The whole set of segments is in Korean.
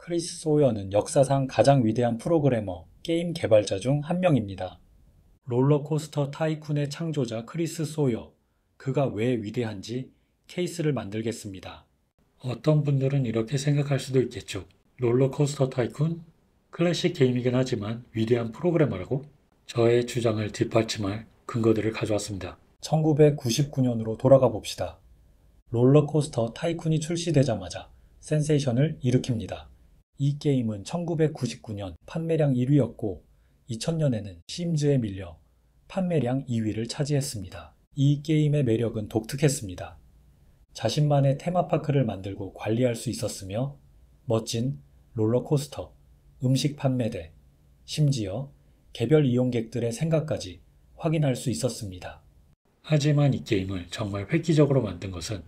크리스 소여는 역사상 가장 위대한 프로그래머, 게임 개발자 중 한 명입니다. 롤러코스터 타이쿤의 창조자 크리스 소여, 그가 왜 위대한지 케이스를 만들겠습니다. 어떤 분들은 이렇게 생각할 수도 있겠죠. 롤러코스터 타이쿤? 클래식 게임이긴 하지만 위대한 프로그래머라고? 저의 주장을 뒷받침할 근거들을 가져왔습니다. 1999년으로 돌아가 봅시다. 롤러코스터 타이쿤이 출시되자마자 센세이션을 일으킵니다. 이 게임은 1999년 판매량 1위였고 2000년에는 심즈에 밀려 판매량 2위를 차지했습니다. 이 게임의 매력은 독특했습니다. 자신만의 테마파크를 만들고 관리할 수 있었으며 멋진 롤러코스터, 음식 판매대, 심지어 개별 이용객들의 생각까지 확인할 수 있었습니다. 하지만 이 게임을 정말 획기적으로 만든 것은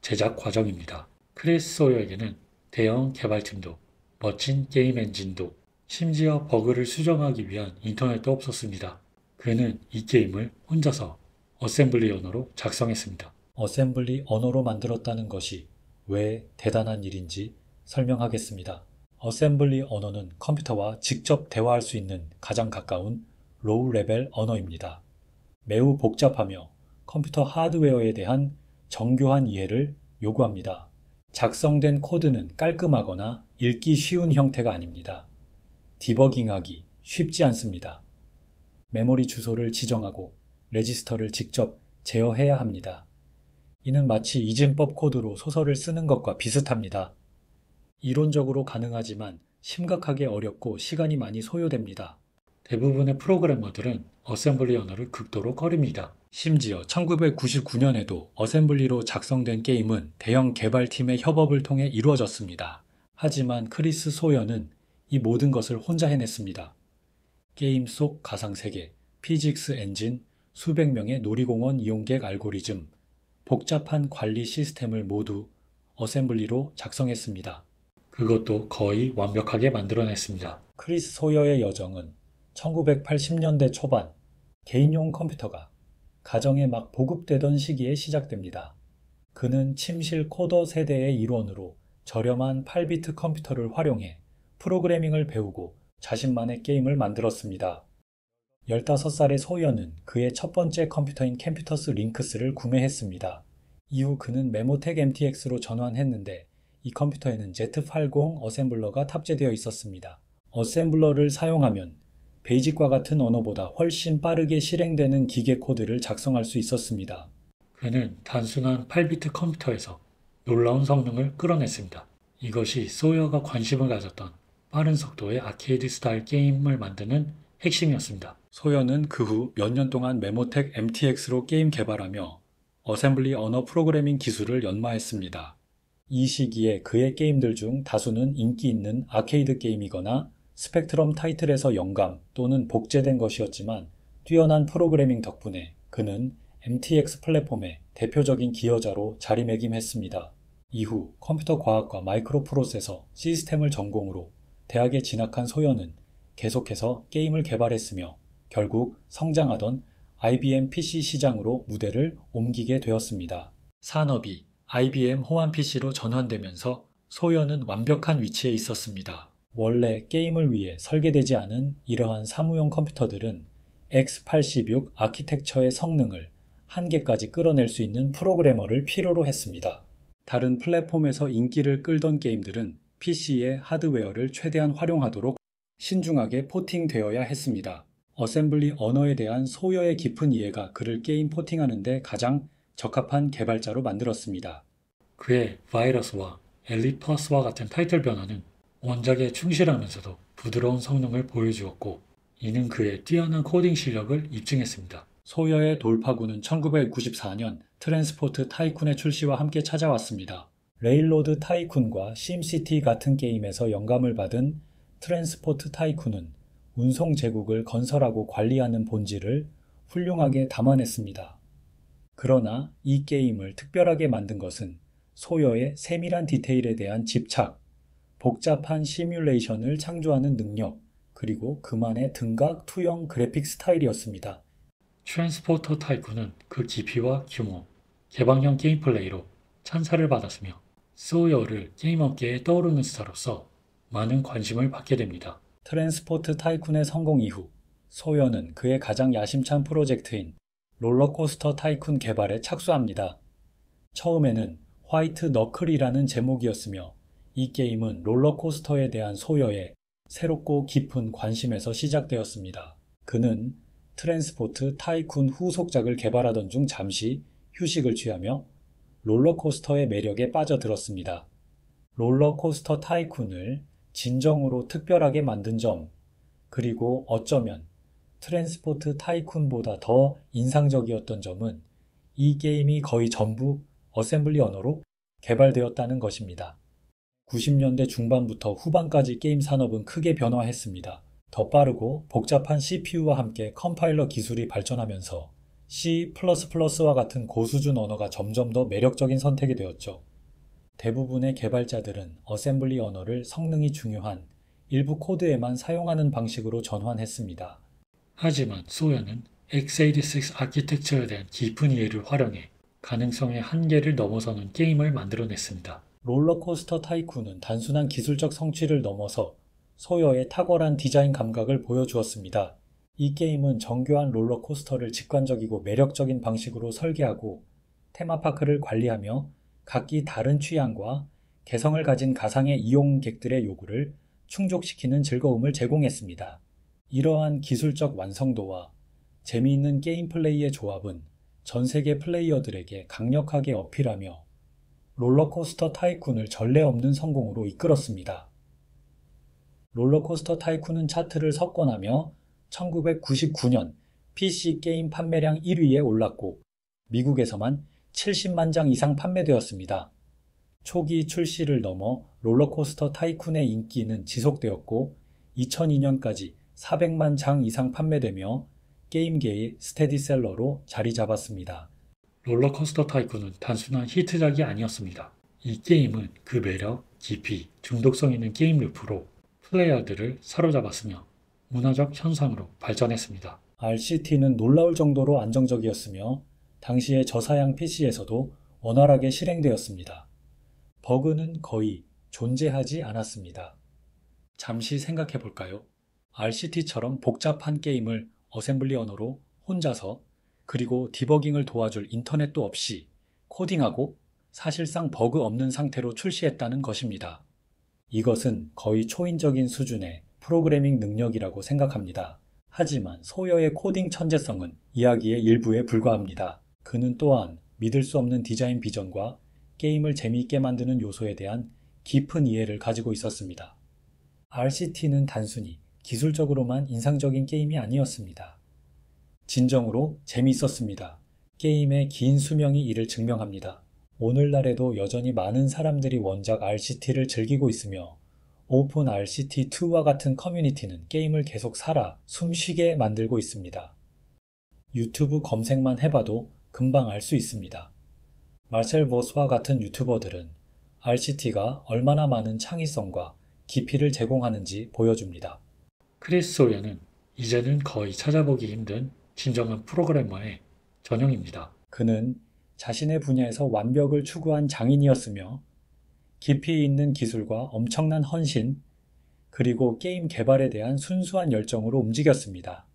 제작 과정입니다. 크리스 소여에게는 대형 개발팀도, 멋진 게임 엔진도, 심지어 버그를 수정하기 위한 인터넷도 없었습니다. 그는 이 게임을 혼자서 어셈블리 언어로 작성했습니다. 어셈블리 언어로 만들었다는 것이 왜 대단한 일인지 설명하겠습니다. 어셈블리 언어는 컴퓨터와 직접 대화할 수 있는 가장 가까운 로우 레벨 언어입니다. 매우 복잡하며 컴퓨터 하드웨어에 대한 정교한 이해를 요구합니다. 작성된 코드는 깔끔하거나 읽기 쉬운 형태가 아닙니다. 디버깅하기 쉽지 않습니다. 메모리 주소를 지정하고 레지스터를 직접 제어해야 합니다. 이는 마치 이진법 코드로 소설을 쓰는 것과 비슷합니다. 이론적으로 가능하지만 심각하게 어렵고 시간이 많이 소요됩니다. 대부분의 프로그래머들은 어셈블리 언어를 극도로 꺼립니다. 심지어 1999년에도 어셈블리로 작성된 게임은 대형 개발팀의 협업을 통해 이루어졌습니다. 하지만 크리스 소여는 이 모든 것을 혼자 해냈습니다. 게임 속 가상세계, 피직스 엔진, 수백 명의 놀이공원 이용객 알고리즘, 복잡한 관리 시스템을 모두 어셈블리로 작성했습니다. 그것도 거의 완벽하게 만들어냈습니다. 크리스 소여의 여정은 1980년대 초반 개인용 컴퓨터가 가정에 막 보급되던 시기에 시작됩니다. 그는 침실 코더 세대의 일원으로 저렴한 8비트 컴퓨터를 활용해 프로그래밍을 배우고 자신만의 게임을 만들었습니다. 15살의 소여는 그의 첫 번째 컴퓨터인 캠퓨터스 링크스를 구매했습니다. 이후 그는 메모텍 MTX로 전환했는데 이 컴퓨터에는 Z80 어셈블러가 탑재되어 있었습니다. 어셈블러를 사용하면 베이직과 같은 언어보다 훨씬 빠르게 실행되는 기계 코드를 작성할 수 있었습니다. 그는 단순한 8비트 컴퓨터에서 놀라운 성능을 끌어냈습니다. 이것이 소여가 관심을 가졌던 빠른 속도의 아케이드 스타일 게임을 만드는 핵심이었습니다. 소여는 그 후 몇 년 동안 메모텍 MTX로 게임 개발하며 어셈블리 언어 프로그래밍 기술을 연마했습니다. 이 시기에 그의 게임들 중 다수는 인기 있는 아케이드 게임이거나 스펙트럼 타이틀에서 영감 또는 복제된 것이었지만 뛰어난 프로그래밍 덕분에 그는 MTX 플랫폼의 대표적인 기여자로 자리매김했습니다. 이후 컴퓨터 과학과 마이크로 프로세서, 시스템을 전공으로 대학에 진학한 소여는 계속해서 게임을 개발했으며 결국 성장하던 IBM PC 시장으로 무대를 옮기게 되었습니다. 산업이 IBM 호환 PC로 전환되면서 소여는 완벽한 위치에 있었습니다. 원래 게임을 위해 설계되지 않은 이러한 사무용 컴퓨터들은 X86 아키텍처의 성능을 한계까지 끌어낼 수 있는 프로그래머를 필요로 했습니다. 다른 플랫폼에서 인기를 끌던 게임들은 PC의 하드웨어를 최대한 활용하도록 신중하게 포팅되어야 했습니다. 어셈블리 언어에 대한 소여의 깊은 이해가 그를 게임 포팅하는 데 가장 적합한 개발자로 만들었습니다. 그의 바이러스와 엘리퍼스와 같은 타이틀 변화는 원작에 충실하면서도 부드러운 성능을 보여주었고 이는 그의 뛰어난 코딩 실력을 입증했습니다. 소여의 돌파구는 1994년 트랜스포트 타이쿤의 출시와 함께 찾아왔습니다. 레일로드 타이쿤과 심시티 같은 게임에서 영감을 받은 트랜스포트 타이쿤은 운송 제국을 건설하고 관리하는 본질을 훌륭하게 담아냈습니다. 그러나 이 게임을 특별하게 만든 것은 소여의 세밀한 디테일에 대한 집착, 복잡한 시뮬레이션을 창조하는 능력, 그리고 그만의 등각 투영 그래픽 스타일이었습니다. 트랜스포터 타이쿤은 그 깊이와 규모, 개방형 게임 플레이로 찬사를 받았으며 소여를 게임 업계에 떠오르는 스타로서 많은 관심을 받게 됩니다. 트랜스포트 타이쿤의 성공 이후 소요는 그의 가장 야심찬 프로젝트인 롤러코스터 타이쿤 개발에 착수합니다. 처음에는 화이트 너클이라는 제목이었으며 이 게임은 롤러코스터에 대한 소요의 새롭고 깊은 관심에서 시작되었습니다. 그는 트랜스포트 타이쿤 후속작을 개발하던 중 잠시 휴식을 취하며 롤러코스터의 매력에 빠져들었습니다. 롤러코스터 타이쿤을 진정으로 특별하게 만든 점, 그리고 어쩌면 트랜스포트 타이쿤보다 더 인상적이었던 점은 이 게임이 거의 전부 어셈블리 언어로 개발되었다는 것입니다. 90년대 중반부터 후반까지 게임 산업은 크게 변화했습니다. 더 빠르고 복잡한 CPU와 함께 컴파일러 기술이 발전하면서 C++와 같은 고수준 언어가 점점 더 매력적인 선택이 되었죠. 대부분의 개발자들은 어셈블리 언어를 성능이 중요한 일부 코드에만 사용하는 방식으로 전환했습니다. 하지만 소요는 x86 아키텍처에 대한 깊은 이해를 활용해 가능성의 한계를 넘어서는 게임을 만들어냈습니다. 롤러코스터 타이쿤은 단순한 기술적 성취를 넘어서 소요의 탁월한 디자인 감각을 보여주었습니다. 이 게임은 정교한 롤러코스터를 직관적이고 매력적인 방식으로 설계하고 테마파크를 관리하며 각기 다른 취향과 개성을 가진 가상의 이용객들의 요구를 충족시키는 즐거움을 제공했습니다. 이러한 기술적 완성도와 재미있는 게임 플레이의 조합은 전 세계 플레이어들에게 강력하게 어필하며 롤러코스터 타이쿤을 전례 없는 성공으로 이끌었습니다. 롤러코스터 타이쿤은 차트를 석권하며 1999년 PC 게임 판매량 1위에 올랐고 미국에서만 70만 장 이상 판매되었습니다. 초기 출시를 넘어 롤러코스터 타이쿤의 인기는 지속되었고 2002년까지 400만 장 이상 판매되며 게임계의 스테디셀러로 자리 잡았습니다. 롤러코스터 타이쿤은 단순한 히트작이 아니었습니다. 이 게임은 그 매력, 깊이, 중독성 있는 게임 루프로 플레이어들을 사로잡았으며 문화적 현상으로 발전했습니다. RCT는 놀라울 정도로 안정적이었으며 당시의 저사양 PC에서도 원활하게 실행되었습니다. 버그는 거의 존재하지 않았습니다. 잠시 생각해 볼까요? RCT처럼 복잡한 게임을 어셈블리 언어로 혼자서 그리고 디버깅을 도와줄 인터넷도 없이 코딩하고 사실상 버그 없는 상태로 출시했다는 것입니다. 이것은 거의 초인적인 수준의 프로그래밍 능력이라고 생각합니다. 하지만 소요의 코딩 천재성은 이야기의 일부에 불과합니다. 그는 또한 믿을 수 없는 디자인 비전과 게임을 재미있게 만드는 요소에 대한 깊은 이해를 가지고 있었습니다. RCT는 단순히 기술적으로만 인상적인 게임이 아니었습니다. 진정으로 재미있었습니다. 게임의 긴 수명이 이를 증명합니다. 오늘날에도 여전히 많은 사람들이 원작 RCT를 즐기고 있으며 오픈 RCT2와 같은 커뮤니티는 게임을 계속 살아 숨쉬게 만들고 있습니다. 유튜브 검색만 해봐도 금방 알 수 있습니다. 마셀 보스와 같은 유튜버들은 RCT가 얼마나 많은 창의성과 깊이를 제공하는지 보여줍니다. 크리스 소요는 이제는 거의 찾아보기 힘든 진정한 프로그래머의 전형입니다. 그는 자신의 분야에서 완벽을 추구한 장인이었으며 깊이 있는 기술과 엄청난 헌신, 그리고 게임 개발에 대한 순수한 열정으로 움직였습니다.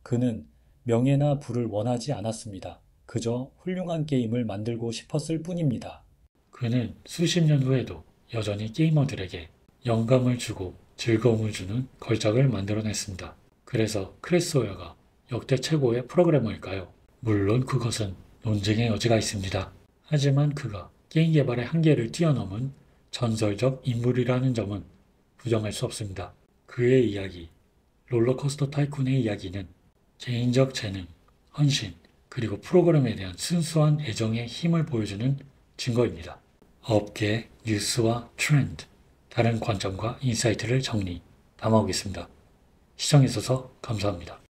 그는 명예나 부를 원하지 않았습니다. 그저 훌륭한 게임을 만들고 싶었을 뿐입니다. 그는 수십 년 후에도 여전히 게이머들에게 영감을 주고 즐거움을 주는 걸작을 만들어냈습니다. 그래서 크리스 소요가 역대 최고의 프로그래머일까요? 물론 그것은 논쟁의 여지가 있습니다. 하지만 그가 게임 개발의 한계를 뛰어넘은 전설적 인물이라는 점은 부정할 수 없습니다. 그의 이야기, 롤러코스터 타이쿤의 이야기는 개인적 재능, 헌신, 그리고 프로그램에 대한 순수한 애정의 힘을 보여주는 증거입니다. 업계, 뉴스와 트렌드, 다른 관점과 인사이트를 정리, 담아오겠습니다. 시청해주셔서 감사합니다.